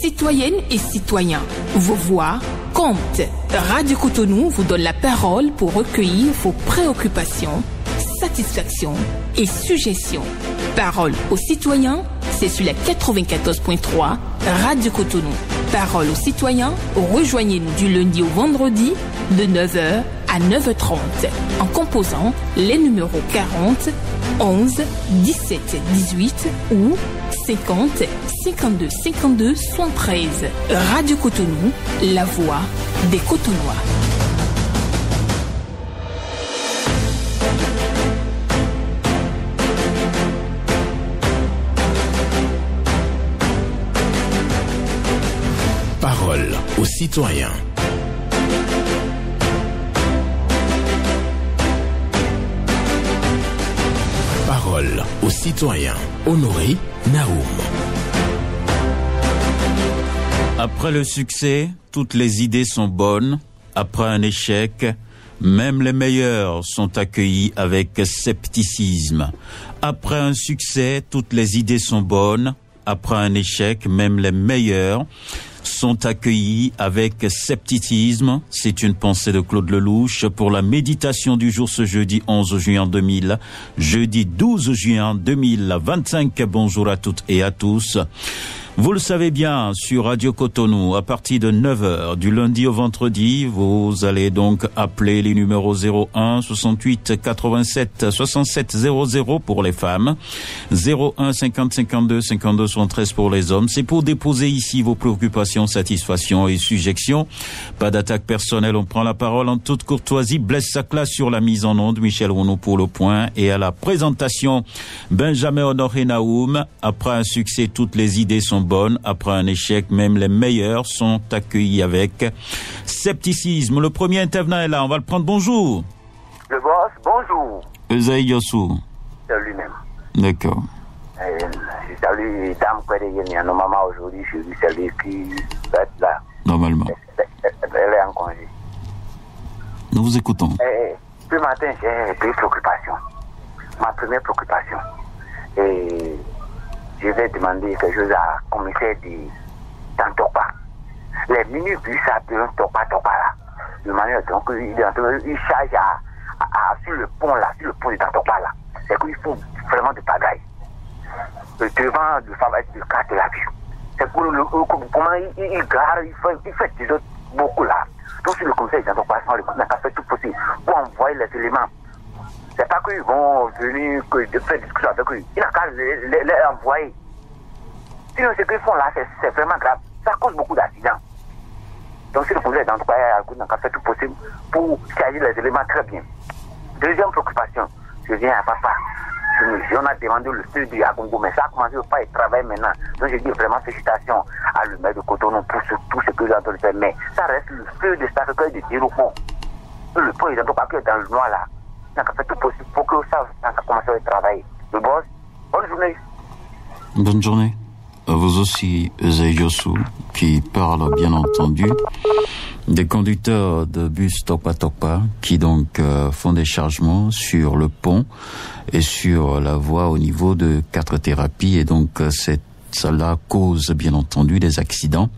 Citoyennes et citoyens, vos voix comptent. Radio Cotonou vous donne la parole pour recueillir vos préoccupations, satisfactions et suggestions. Parole aux citoyens, c'est sur la 94.3 Radio Cotonou. Parole aux citoyens, rejoignez-nous du lundi au vendredi de 9h à 9h30 en composant les numéros 40 11 17 18 ou 50 52 52 73. Radio Cotonou, la voix des Cotonois. Parole aux citoyens. Parole aux citoyens. Honoré Naoum. Après le succès, toutes les idées sont bonnes. Après un échec, même les meilleurs sont accueillis avec scepticisme. Après un succès, toutes les idées sont bonnes. Après un échec, même les meilleurs sont accueillis avec scepticisme. C'est une pensée de Claude Lelouch pour la méditation du jour ce jeudi 11 juin 2000, jeudi 12 juin 2025. Bonjour à toutes et à tous. Vous le savez bien, sur Radio Cotonou, à partir de 9h, du lundi au vendredi, vous allez donc appeler les numéros 01 68 87 67 00 pour les femmes, 01 50 52 52 73 pour les hommes. C'est pour déposer ici vos préoccupations, satisfactions et suggestions. Pas d'attaque personnelle, on prend la parole en toute courtoisie. Blaise Sacla sur la mise en onde, Michel Rounou pour le point. Et à la présentation, Benjamin Honoré Naoum. Après un succès, toutes les idées sont bonnes. Après un échec, même les meilleurs sont accueillis avec scepticisme. Le premier intervenant est là, on va le prendre. Bonjour. Le boss, bonjour. Esaïe Yossou. C'est lui-même. D'accord. Je salue Dame Kouedegeni, nos mamans aujourd'hui, je lui salue qui va être là. Normalement. Elle est en congé. Nous vous écoutons. Ce matin, j'ai deux préoccupations. Ma première préoccupation, et je vais demander quelque chose à la commissaire dans Topa. Les minibus s'appellent Topa là. De manière donc ils chargent sur le pont là, sur le pont de Topa là. C'est qu'ils font vraiment de pagaille. Devant le travail de carte de la vue. C'est pour comment ils garent, ils font des autres beaucoup là. Donc si le commissaire dans Topa n'a pas fait tout possible pour envoyer les éléments. C'est pas qu'ils vont venir faire discussion avec eux. Il n'a qu'à les envoyer. Sinon, ce qu'ils font là, c'est vraiment grave. Ça cause beaucoup d'accidents. Donc, si le commissaire n'a qu'à faire tout possible pour charger les éléments très bien. Deuxième préoccupation, je viens à papa. On a demandé le feu du Agongo, mais ça a commencé à pas travailler maintenant. Donc, je dis vraiment félicitations à le maire de Cotonou pour tout ce que j'ai entendu faire. Mais ça reste le feu de Sacré-Cœur de Diropon. Le président de Papier dans le noir là. On a fait tout possible pour que ça commence à travailler. Le boss, bonne journée. Bonne journée. À vous aussi, Esaïe Yossou, qui parle bien entendu des conducteurs de bus Topa qui donc font des chargements sur le pont et sur la voie au niveau de 4 thérapies et donc cela cause bien entendu des accidents.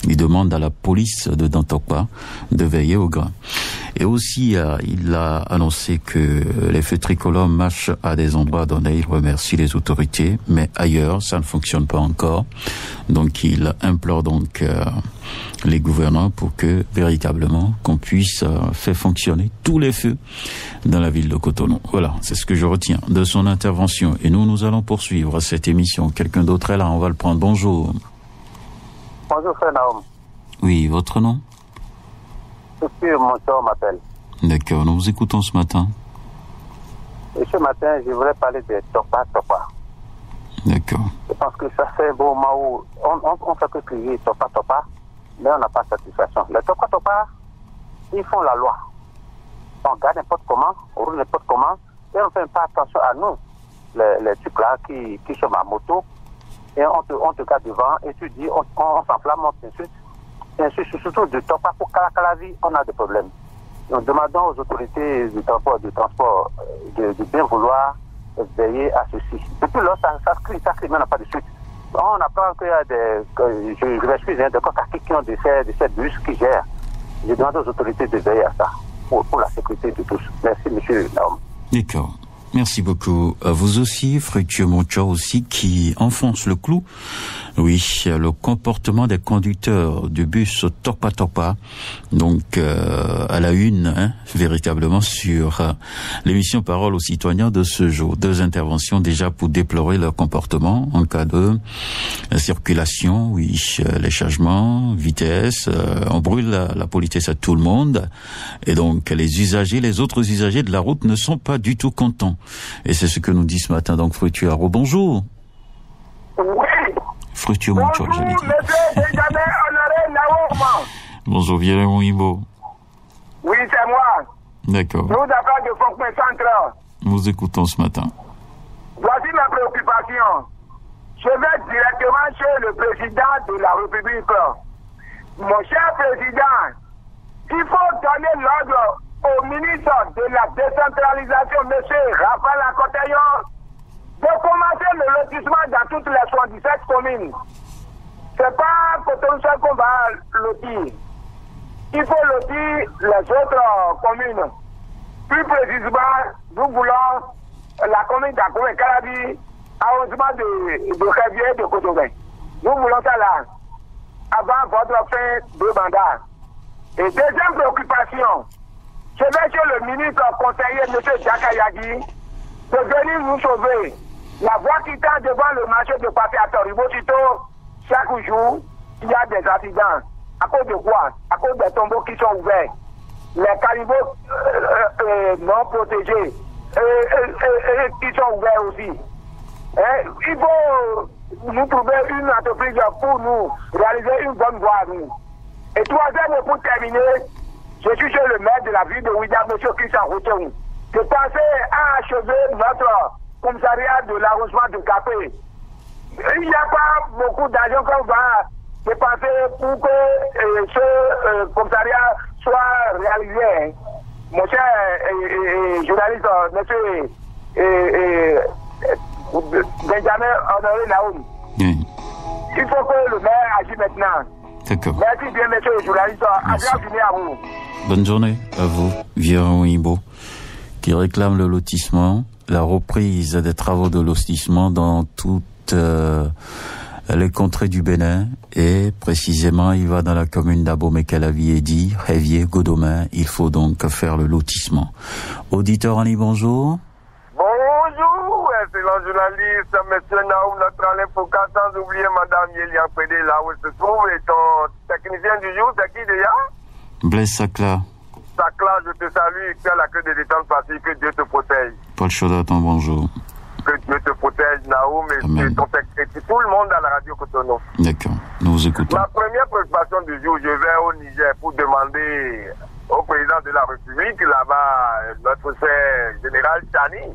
Il demande à la police de Dantokpa de veiller au grain. Et aussi, il a annoncé que les feux tricolores marchent à des endroits donnés. Il remercie les autorités, mais ailleurs, ça ne fonctionne pas encore. Donc, il implore donc les gouvernants pour que, véritablement, qu'on puisse faire fonctionner tous les feux dans la ville de Cotonou. Voilà, c'est ce que je retiens de son intervention. Et nous allons poursuivre cette émission. Quelqu'un d'autre est là, on va le prendre. Bonjour. Bonjour, frère Naoum. Oui, votre nom? Monsieur, mon soeur m'appelle. D'accord, nous vous écoutons ce matin. Et ce matin, je voulais parler de Topa. D'accord. Je pense que ça fait un beau moment où on fait que crier Topa, mais on n'a pas satisfaction. Les Topa, ils font la loi. On garde n'importe comment, on roule n'importe comment, et on ne fait pas attention à nous, les trucs là qui sont à moto. Et on te garde devant et tu dis, on s'enflamme, on t'insulte. Et surtout de Topa pour Calavi, on a des problèmes. Nous demandons aux autorités du transport de bien vouloir veiller à ceci. Depuis lors, ça crie, mais on n'a pas de suite. On apprend qu'il y a je m'excuse, des contacts qui ont de ces bus qui gèrent. Je demande aux autorités de veiller à ça, pour la sécurité de tous. Merci, monsieur Naoum. D'accord. Merci beaucoup. À vous aussi, Fructueux Moncho aussi, qui enfonce le clou. Oui, le comportement des conducteurs du bus Torpa Torpa. Donc, à la une, véritablement, sur l'émission Parole aux citoyens de ce jour. 2 interventions déjà pour déplorer leur comportement en cas de circulation, oui, les changements, vitesse, on brûle la politesse à tout le monde. Et donc, les autres usagers de la route ne sont pas du tout contents. Et c'est ce que nous dit ce matin, donc, Fructueux. Bonjour. Oui. Fructueux Moncho, j'allais dire. Bonjour, monsieur Benjamin Honoré Naoum. Bonjour, Violent Imbo. Oui, c'est moi. D'accord. Nous appelons de Fontenay Centre. Nous écoutons ce matin. Voici ma préoccupation. Je vais directement chez le président de la République. Mon cher président, il faut donner l'ordre au ministre de la décentralisation, M. Raphaël Akotayon, de commencer le lotissement dans toutes les 77 communes. C'est pas Cotonou seul qu'on va lotir. Il faut lotir les autres communes. Plus précisément, nous voulons la commune d'Akoué Calabi, arrondissement de Révier de Cotonou. Nous voulons ça là, avant votre fin de mandat. Et deuxième préoccupation, je vais chez le ministre conseiller, M. Jakayagi, de venir nous sauver. La voie qui tend devant le marché de passer à Toribosito, chaque jour, il y a des accidents. À cause de quoi? À cause des tombeaux qui sont ouverts. Les caniveaux non protégés qui sont ouverts aussi. Il faut nous trouver une entreprise pour nous réaliser une bonne voie. Et troisième, pour terminer, je suis chez le maire de la ville de Ouida, M. Christian Routeau. Je pensais à achever notre commissariat de l'arrondissement de Café. Il n'y a pas beaucoup d'argent qu'on va dépenser pour que ce commissariat soit réalisé. Mon cher journaliste, M. Benjamin Honoré Naoum. Oui. Il faut que le maire agisse maintenant. D'accord. Merci bien, monsieur le journaliste. Bienvenue à vous. Bonne journée à vous, Violent Imbo, qui réclame le lotissement, la reprise des travaux de lotissement dans toutes les contrées du Bénin, et précisément il va dans la commune d'Abomey-Calavi-Edi, Révier, Godomain. Il faut donc faire le lotissement. Auditeur en ligne, bonjour. Bonjour, excellent journaliste, monsieur Naoum, notre infocat, sans oublier madame Yélian Pédé, là où elle se trouve, et ton technicien du jour, c'est qui déjà? Blaise Sacla. Sacla, je te salue, tu as la queue de détente facile, que Dieu te protège. Paul Chodatan, bonjour. Que Dieu te protège, Naoum, et ton secrétaire, tout le monde à la radio Cotonou. D'accord, nous vous écoutons. Ma première préoccupation du jour, je vais au Niger pour demander au président de la République, là-bas, notre cher général Chani,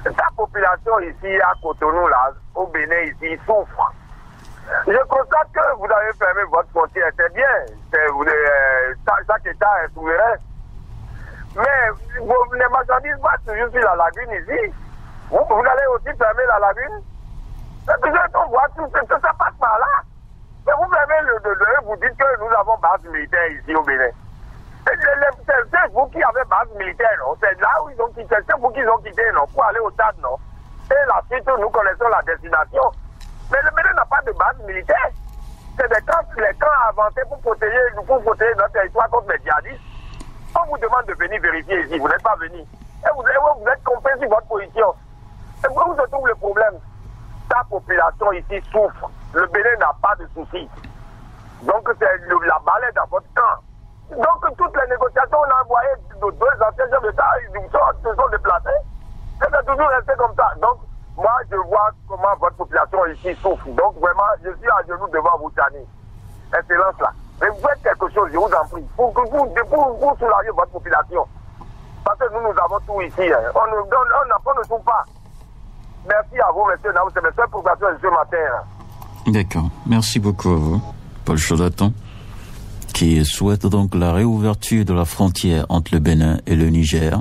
sa population ici à Cotonou, là, au Bénin, ici, souffre. Je constate que vous avez fermé votre frontière, c'est bien. Chaque État est souverain. Mais les marchandises passent toujours sur la lagune ici. Vous allez aussi fermer la lagune. On voit tout, ça passe par là. Mais vous fermez le vous dites que nous avons base militaire ici au Bénin. C'est vous qui avez base militaire, non? C'est là où ils ont quitté, c'est vous qui ont quitté, non? Pour aller au Tchad, non? Et la suite, nous connaissons la destination. Mais le Bénin n'a pas de base militaire. C'est des camps, les camps avancés pour protéger notre territoire contre les djihadistes. On vous demande de venir vérifier ici, vous n'êtes pas venu. Et vous êtes compris sur votre position. Et où se trouve le problème? Ta population ici souffre. Le Bénin n'a pas de soucis. Donc c'est la balle est dans votre camp. Donc toutes les négociations, on a envoyé nos 2 anciens chefs d'État, ils se sont déplacés. Et c'est toujours resté comme ça. Donc moi je vois comment votre population ici souffre. Donc vraiment, je suis à genoux devant vous, Tani. Excellence là. Mais vous faites quelque chose, je vous en prie, pour soulager votre population. Parce que nous avons tout ici. Hein. On ne trouve pas. Merci à vous, monsieur Naou. C'est mes seules préoccupations ce matin. Hein. D'accord. Merci beaucoup à vous, Paul Chodatan, qui souhaite donc la réouverture de la frontière entre le Bénin et le Niger.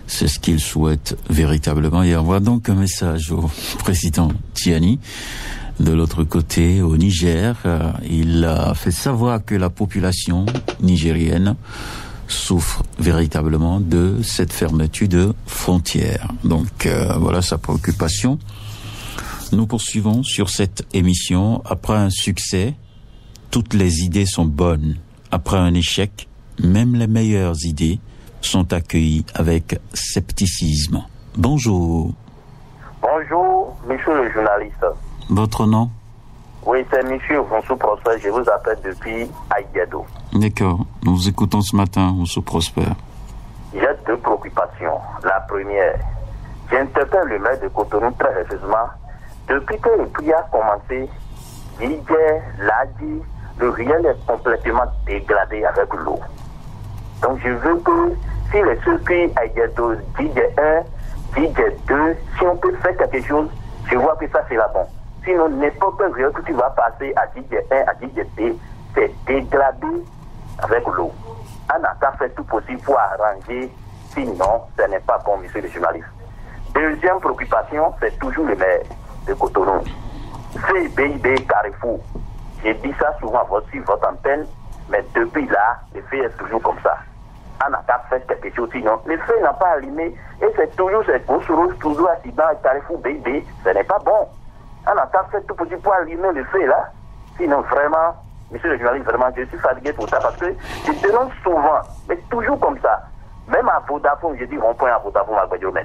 C'est ce qu'il souhaite véritablement. Et envoie donc un message au président Tiani. De l'autre côté, au Niger, il a fait savoir que la population nigérienne souffre véritablement de cette fermeture de frontières. Donc voilà sa préoccupation. Nous poursuivons sur cette émission. Après un succès, toutes les idées sont bonnes. Après un échec, même les meilleures idées sont accueillies avec scepticisme. Bonjour. Bonjour, monsieur le journaliste. Votre nom? Oui, c'est monsieur François Prosper. Je vous appelle depuis Aïdiado. D'accord. Nous vous écoutons ce matin, François Prosper. J'ai deux préoccupations. La première, j'interpelle le maire de Cotonou très récemment. Depuis que le prix a commencé, Didier l'a dit, le riel est complètement dégradé avec l'eau. Donc je veux que si les circuits Aïdiado, Didier 1, Didier 2, si on peut faire quelque chose, je vois que ça sera bon. Sinon, n'importe rien que tu vas passer à Didier 1, à Didier 2, c'est dégradé avec l'eau. On a qu'à faire tout possible pour arranger, sinon, ce n'est pas bon, monsieur le journaliste. Deuxième préoccupation, c'est toujours le maire de Cotonou. CBIB Carrefour. J'ai dit ça souvent sur votre antenne, mais depuis là, le fait est toujours comme ça. On n'a qu'à faire quelque chose, sinon, le feu n'a pas allumé, et c'est toujours ces grosses rouges, toujours accident, Carrefour BIB, ce n'est pas bon. On n'a qu'à faire tout possible pour allumer le feu là. Sinon, vraiment, monsieur le journaliste, vraiment, je suis fatigué pour ça, parce que je dénonce souvent, mais toujours comme ça. Même à Vodafone, j'ai dit rond-point à Vodafone, à Guadeloupe,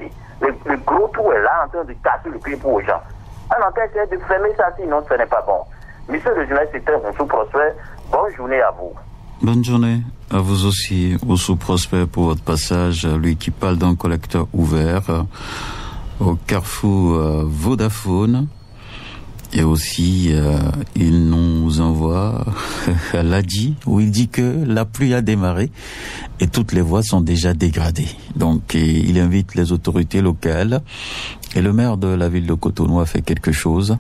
le gros trou est là en train de casser le pied pour aux gens. On a qu'à essayer de fermer ça, sinon ce n'est pas bon. Monsieur le journaliste, c'était François Prosper. Bonne journée à vous. Bonne journée à vous aussi, François Prosper, pour votre passage. Lui qui parle d'un collecteur ouvert au carrefour Vodafone. Et aussi, il nous envoie à l'Adi, où il dit que la pluie a démarré et toutes les voies sont déjà dégradées. Donc, il invite les autorités locales et le maire de la ville de Cotonou a fait quelque chose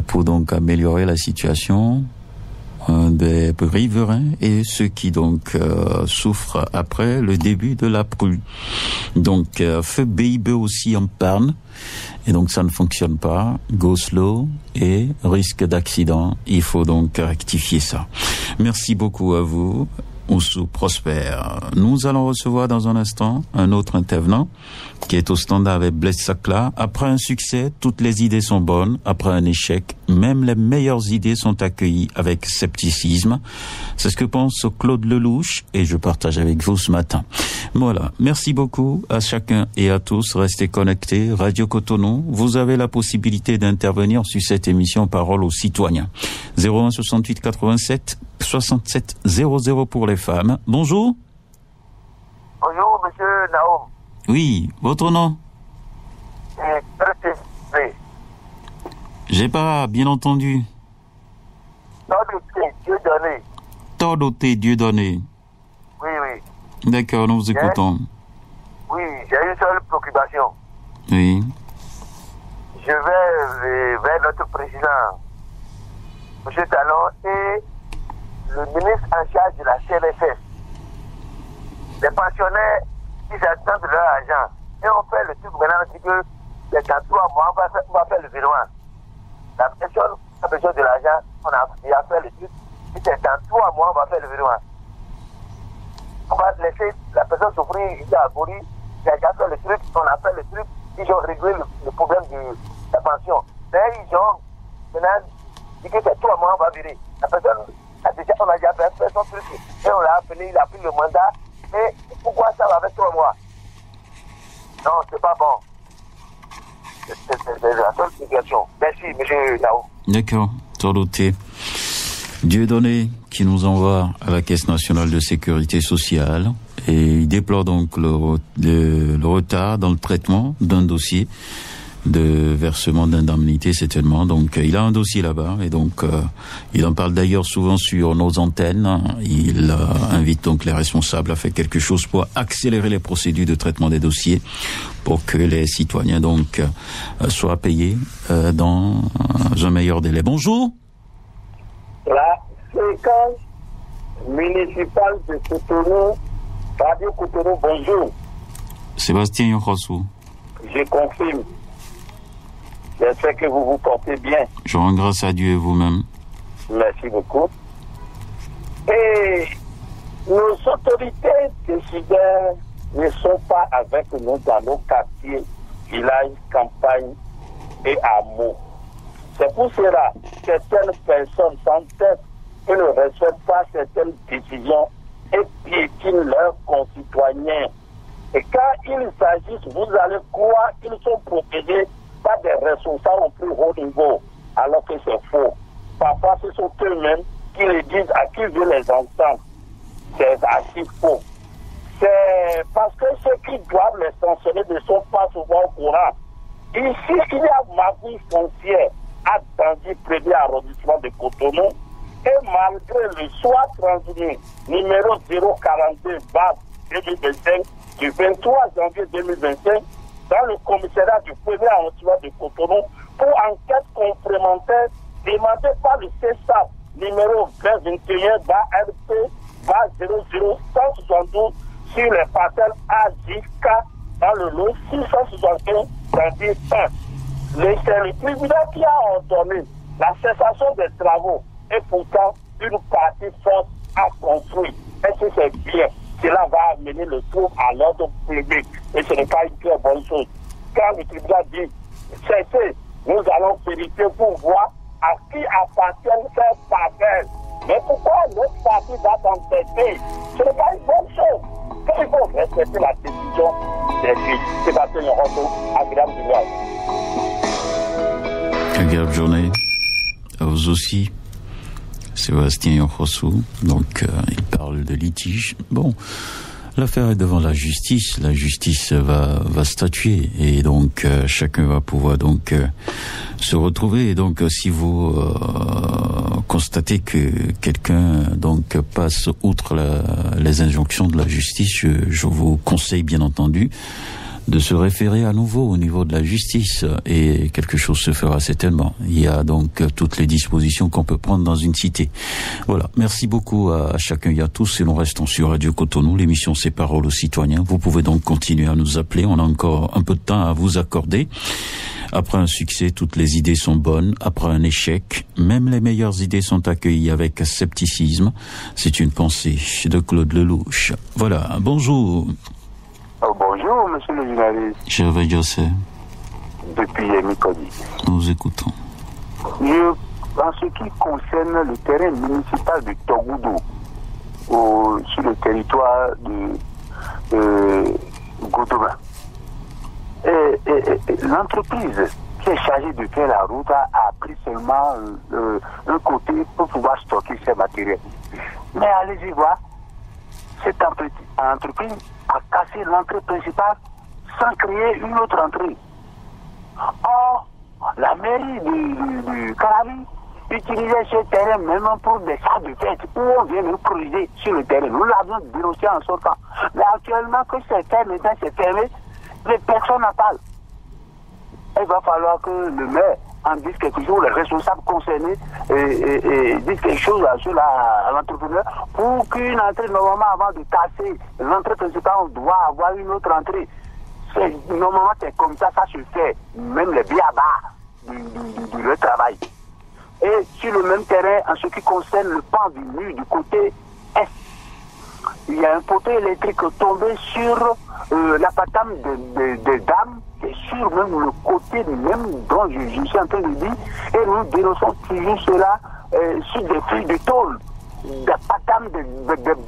pour donc améliorer la situation des riverains et ceux qui donc souffrent après le début de la pluie. Donc, feu BIB aussi en panne. Et donc ça ne fonctionne pas, go slow et risque d'accident. Il faut donc rectifier ça. Merci beaucoup à vous, Oussou Prosper. Nous allons recevoir dans un instant un autre intervenant qui est au standard avec Blaise Sakla. Après un succès, toutes les idées sont bonnes. Après un échec, même les meilleures idées sont accueillies avec scepticisme. C'est ce que pense Claude Lelouch et je partage avec vous ce matin. Voilà. Merci beaucoup à chacun et à tous. Restez connectés. Radio Cotonou, vous avez la possibilité d'intervenir sur cette émission Parole aux citoyens. 01 68 87 67 00 pour les femmes. Bonjour. Bonjour, monsieur Naoum. Oui, votre nom? J'ai pas bien entendu. Todoté Dieudonné. Oui, oui. D'accord, nous vous écoutons. Oui, j'ai une seule préoccupation. Oui. Je vais vers notre président, M. Talon, et le ministre en charge de la CNSS. Les pensionnaires, ils attendent leur argent. Et on fait le truc maintenant, on dit que les 3 mois, on va faire le virement. La personne a besoin de l'argent, on a fait le truc. Et c'est dans 3 mois, on va faire le virement. On va laisser la personne souffrir, il a aboli, il a déjà fait le truc, on a fait le truc, ils ont réglé le problème de la pension. Mais ils ont maintenant dit que c'est 3 mois, on va virer. La personne a déjà, on a déjà fait son truc, et on l'a appelé, il a pris le mandat, et pourquoi ça va avec 3 mois? Non, c'est pas bon. C'est la seule situation. Merci, monsieur Nao. D'accord, Tordoté. Dieudonné qui nous envoie à la Caisse nationale de sécurité sociale et il déplore donc le retard dans le traitement d'un dossier de versement d'indemnité certainement. Donc il a un dossier là-bas et donc il en parle d'ailleurs souvent sur nos antennes. Il invite donc les responsables à faire quelque chose pour accélérer les procédures de traitement des dossiers pour que les citoyens donc soient payés dans un meilleur délai. Bonjour. La fréquence municipale de Cotonou, Radio Cotonou, bonjour. Sébastien Yokosu. Je confirme. J'espère que vous vous portez bien. Je rends grâce à Dieu et vous-même. Merci beaucoup. Et nos autorités décideurs ne sont pas avec nous dans nos quartiers, villages, campagnes et hameaux. C'est pour cela que certaines personnes sans tête qui ne respectent pas certaines décisions et piétinent leurs concitoyens. Et quand ils s'agissent, vous allez croire qu'ils sont protégés par des responsables au plus haut niveau, alors que c'est faux. Parfois, ce sont eux-mêmes qui les disent à qui veut les entendre. C'est assez faux. C'est parce que ceux qui doivent les sanctionner ne sont pas souvent au courant. Ici, il y a Magouille foncière à Dandy, premier arrondissement de Cotonou, et malgré le choix transmis numéro 042/2025 du 23 janvier 2025 dans le commissariat du premier arrondissement de Cotonou pour enquête complémentaire demandée par le CESAP numéro 2021/RP/00172 sur les parcelles AJK dans le lot 675 Dandy 1. C'est le tribunal qui a ordonné la cessation des travaux et pourtant une partie forte a construit. Est-ce que c'est bien? Cela va amener le trouble à l'ordre public et ce n'est pas une très bonne chose. Quand le tribunal dit cessez, nous allons vérifier pour voir à qui appartiennent ces parcelles. Mais pourquoi notre partie va s'entêter? Ce n'est pas une bonne chose. Il faut respecter la décision des juges. Sébastien Yoroto, agréable journée. Agréable journée. À vous aussi. Sébastien Yoroto. Donc, il parle de litige. Bon. L'affaire est devant la justice va statuer et donc chacun va pouvoir donc se retrouver. Et donc si vous constatez que quelqu'un donc passe outre les injonctions de la justice, je vous conseille bien entendu de se référer à nouveau au niveau de la justice et quelque chose se fera certainement. Il y a donc toutes les dispositions qu'on peut prendre dans une cité. Voilà. Merci beaucoup à chacun et à tous et nous restons sur Radio Cotonou. L'émission c'est Parole aux citoyens. Vous pouvez donc continuer à nous appeler. On a encore un peu de temps à vous accorder. Après un succès, toutes les idées sont bonnes. Après un échec, même les meilleures idées sont accueillies avec scepticisme. C'est une pensée de Claude Lelouch. Voilà. Bonjour. Oh, bonjour, monsieur le journaliste. Gervais José. Depuis Mikodi. Nous écoutons. En ce qui concerne le terrain municipal de Togoudou, sur le territoire de Godomain, l'entreprise qui est chargée de faire la route a pris seulement un côté pour pouvoir stocker ses matériels. Mais allez-y voir, cette entreprise a cassé l'entrée principale sans créer une autre entrée. Or, la mairie du Carabi utilisait ce terrain même pour des salles de fête où on vient nous creuser sur le terrain. Nous l'avions dénoncé en sortant. Mais actuellement que c'est fermé, c'est fermé, les personnes en parlent. Il va falloir que le maire en dise quelque chose, les responsables concernés disent quelque chose à l'entrepreneur pour qu'une entrée, normalement, avant de casser l'entrée principale, on doit avoir une autre entrée. Normalement, c'est comme ça se fait. Même les biabas du travail. Et sur le même terrain, en ce qui concerne le pan du mur du côté est, il y a un poteau électrique tombé sur l'appartement des dames, et sur même le côté même dont je suis en train de dire, et nous dénonçons toujours cela sur des fils de tôle, des patames de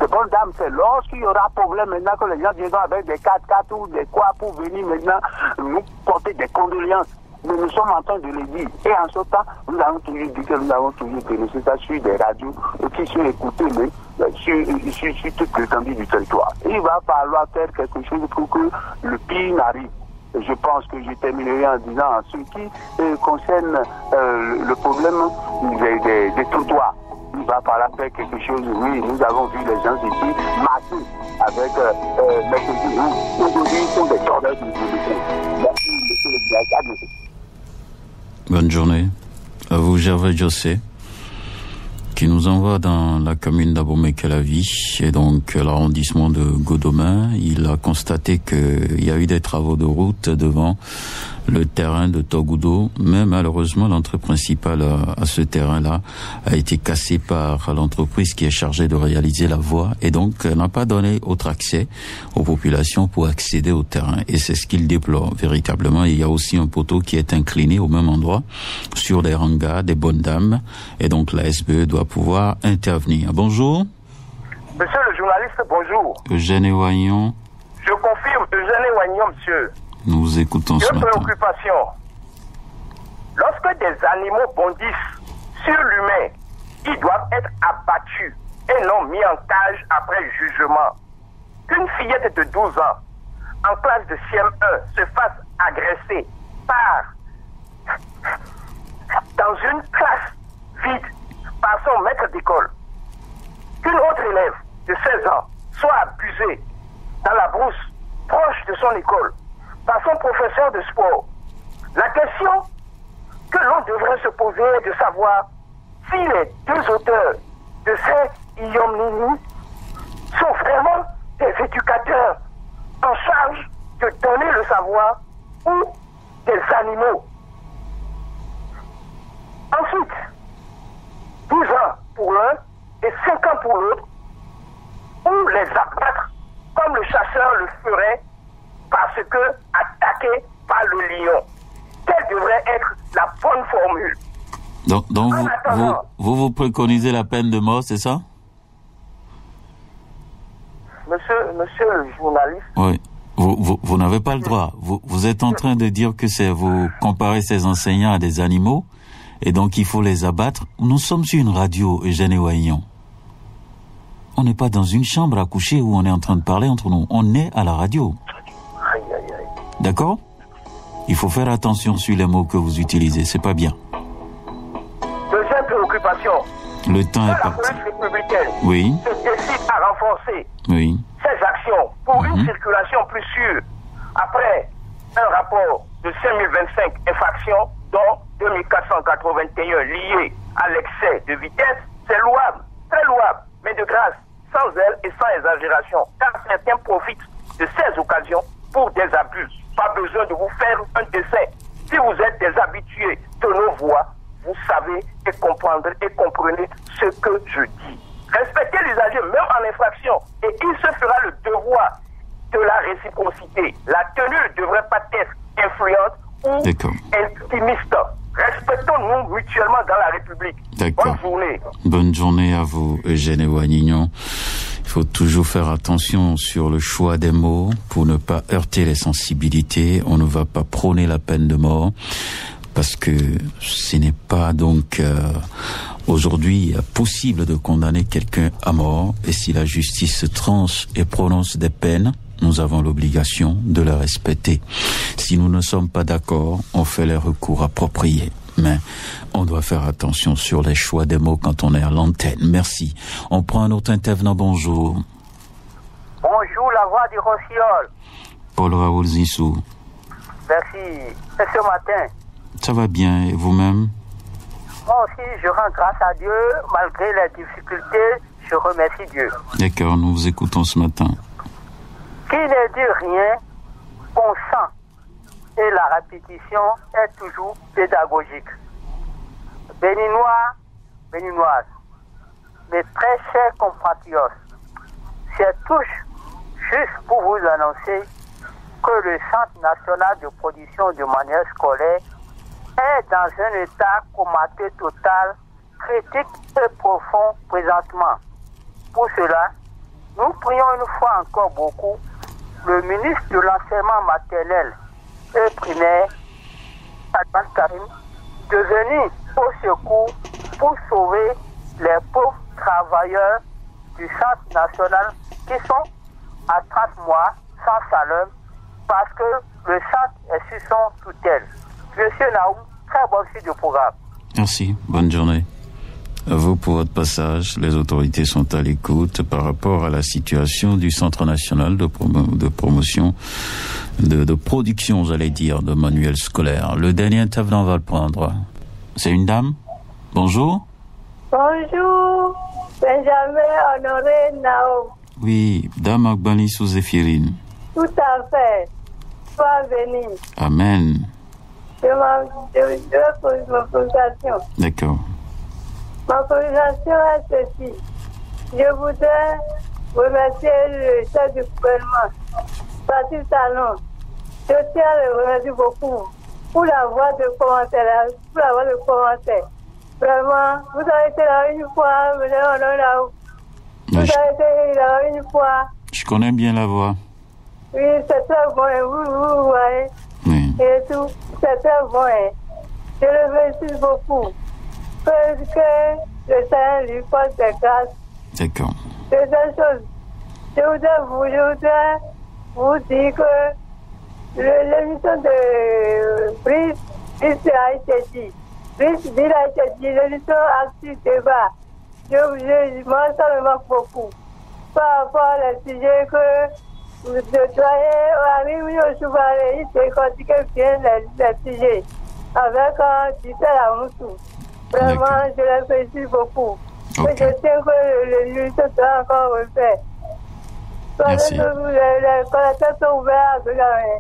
bonnes dames. C'est lorsqu'il y aura problème maintenant que les gens viendront avec des 4x4 ou des quoi pour venir maintenant nous porter des condoléances. Mais nous sommes en train de le dire. Et en ce temps, nous avons toujours dit que nous avons toujours dénoncé ça sur des radios qui sont écoutées, mais sur toute l'étendue du territoire. Il va falloir faire quelque chose pour que le pire n'arrive. Je pense que je terminerai en disant en ce qui concerne le problème des trottoirs. Il va falloir faire quelque chose. Oui, nous avons vu les gens ici marcher avec mercredi. Aujourd'hui, ils sont des tordeurs de politique. Merci, monsieur le directeur. Bonne journée. À vous, Gervais José, qui nous envoie dans la commune d'Abomey-Calavi et donc l'arrondissement de Godomain. Il a constaté qu'il y a eu des travaux de route devant le terrain de Togudo, mais malheureusement l'entrée principale à ce terrain-là a été cassée par l'entreprise qui est chargée de réaliser la voie et donc n'a pas donné autre accès aux populations pour accéder au terrain. Et c'est ce qu'il déplore véritablement. Il y a aussi un poteau qui est incliné au même endroit sur des hangars, des bonnes dames, et donc la SBE doit pouvoir intervenir. Bonjour. Monsieur le journaliste, bonjour. Eugène Wagnon. Je confirme, Eugène Wagnon, monsieur. Nous vous écoutons ce matin. Une préoccupation. Lorsque des animaux bondissent sur l'humain, ils doivent être abattus et non mis en cage après jugement. Qu'une fillette de 12 ans, en classe de CM1, se fasse agresser dans une classe vide par son maître d'école. Qu'une autre élève de 16 ans soit abusée dans la brousse proche de son école par son professeur de sport. La question que l'on devrait se poser est de savoir si les deux auteurs de ces ignominies sont vraiment des éducateurs en charge de donner le savoir ou des animaux. Ensuite, 12 ans pour l'un et 5 ans pour l'autre, ou les abattre comme le chasseur le ferait parce que attaqué par le lion. Quelle devrait être la bonne formule? Donc vous préconisez la peine de mort, c'est ça? Monsieur le journaliste. Oui. Vous n'avez pas le droit. Vous êtes en train de dire que vous comparez ces enseignants à des animaux et donc il faut les abattre. Nous sommes sur une radio, Eugène Wagnon. On n'est pas dans une chambre à coucher où on est en train de parler entre nous. On est à la radio. D'accord? Il faut faire attention sur les mots que vous utilisez. C'est pas bien. Deuxième préoccupation. Le temps est parti. La police républicaine se décide à renforcer ses actions pour une circulation plus sûre. Après un rapport de 5025 infractions, dont 2481 liées à l'excès de vitesse, c'est louable, très louable, mais de grâce, sans zèle et sans exagération, car certains profitent de ces occasions pour des abus. Pas besoin de vous faire un dessin. Si vous êtes des habitués de nos voix, vous savez et comprenez ce que je dis. Respectez l'usager même en infraction et il se fera le devoir de la réciprocité. La tenue ne devrait pas être influente ou intimiste. Respectons-nous mutuellement dans la République. Bonne journée. Bonne journée à vous, Eugène Wagnon. Il faut toujours faire attention sur le choix des mots pour ne pas heurter les sensibilités. On ne va pas prôner la peine de mort parce que ce n'est pas donc aujourd'hui possible de condamner quelqu'un à mort. Et si la justice se tranche et prononce des peines, nous avons l'obligation de les respecter. Si nous ne sommes pas d'accord, on fait les recours appropriés. Mais on doit faire attention sur les choix des mots quand on est à l'antenne. Merci. On prend un autre intervenant. Bonjour. Bonjour, la voix du Rossiol. Paul Raoul Zissou. Merci. C'est ce matin. Ça va bien. Et vous-même? Moi aussi, je rends grâce à Dieu. Malgré les difficultés, je remercie Dieu. D'accord, nous vous écoutons ce matin. Qui ne dit rien, on sent. Et la répétition est toujours pédagogique. Béninois, béninoises, mes très chers compatriotes, c'est touche juste pour vous annoncer que le Centre national de production de manuels scolaires est dans un état comateux total, critique et profond présentement. Pour cela, nous prions une fois encore beaucoup le ministre de l'enseignement maternel et primaire, Adman Karim, de venir au secours pour sauver les pauvres travailleurs du Centre national qui sont à 30 mois sans salaire parce que le centre est sous son tutelle. Monsieur Naoum, très bonne suite du programme. Merci, bonne journée. À vous pour votre passage. Les autorités sont à l'écoute par rapport à la situation du Centre national de promotion, de production, j'allais dire, de manuels scolaires. Le dernier intervenant va le prendre. C'est une dame? Bonjour. Bonjour, Benjamin Honoré Naoum. Oui, dame Agbani sous Zéphirine. Tout à fait. Sois béni. Amen. je vais poser ma frustration. D'accord. Ma frustration est ceci. Je voudrais remercier le chef du gouvernement, Patrice Talon. Je tiens à le remercier beaucoup pour la voix de commentaire. Vraiment, vous avez été là une fois, vous avez été là une fois. Je connais bien la voix. Oui, c'est très bon, vous voyez. Oui. Et tout, c'est très bon. Je le remercie beaucoup. Parce que le Seigneur lui porte des grâces. D'accord. Deuxième chose, je voudrais vous dire que l'émission de Brice a été dit. Brice a été dit, l'émission Active Débat. Moi, ça me manque beaucoup. Par rapport à les sujets que le doyen Ami Souvaré, il décortique bien les sujets. Avec Gisèle Amoussou. Vraiment, je l'apprécie beaucoup. Okay. Je sais que l'émission doit encore refaire. Merci. Les collecteurs sont ouverts à Bégarin.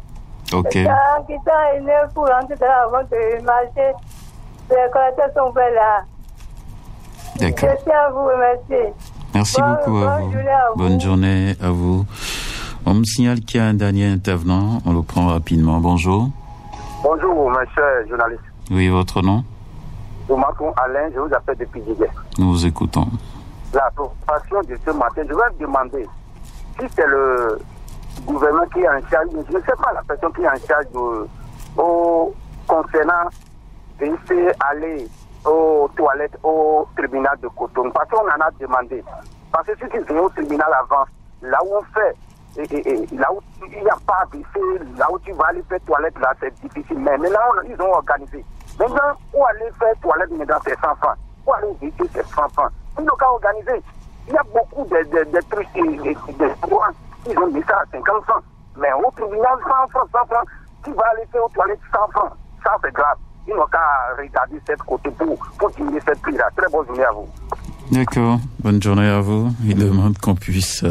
Ok. En quittant une heure pour rentrer dans la vente du marché, les collecteurs sont ouverts là. D'accord. Je tiens à vous remercier. Merci beaucoup à vous. Bonne journée à vous. On me signale qu'il y a un dernier intervenant. On le prend rapidement. Bonjour. Bonjour, monsieur journaliste. Oui, votre nom? Je m'appelle Alain, je vous appelle depuis Didier. Nous vous écoutons. La préoccupation de ce matin, je vais demander si c'est le gouvernement qui est en charge, je ne sais pas la personne qui est en charge concernant de laisser aller aux toilettes au tribunal de Cotonou. Parce qu'on en a demandé. Parce que ceux qui viennent au tribunal avant, là où on fait, là où il n'y a pas de fait, là où tu vas aller faire toilette, là c'est difficile. Mais maintenant, ils ont organisé. Maintenant, où aller faire toilette, maintenant c'est 100 francs. Où aller visiter, c'est 100 francs. Ils n'ont qu'à organiser. Il y a beaucoup de trucs, de droits. Ils ont mis ça à 50 francs. Mais au tribunal, 100 francs, tu vas aller faire aux toilettes 100 francs. Ça, c'est grave. Ils n'ont qu'à regarder cette côté pour diminuer cette prix-là. Très bonne journée à vous. D'accord. Bonne journée à vous. Il demande qu'on puisse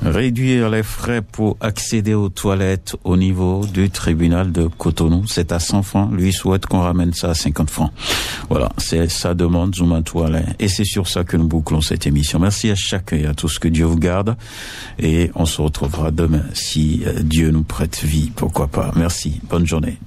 réduire les frais pour accéder aux toilettes au niveau du tribunal de Cotonou. C'est à 100 francs. Lui souhaite qu'on ramène ça à 50 francs. Voilà, c'est sa demande, Zoumantou Alain. Et c'est sur ça que nous bouclons cette émission. Merci à chacun et à tous. Que Dieu vous garde. Et on se retrouvera demain si Dieu nous prête vie. Pourquoi pas. Merci. Bonne journée.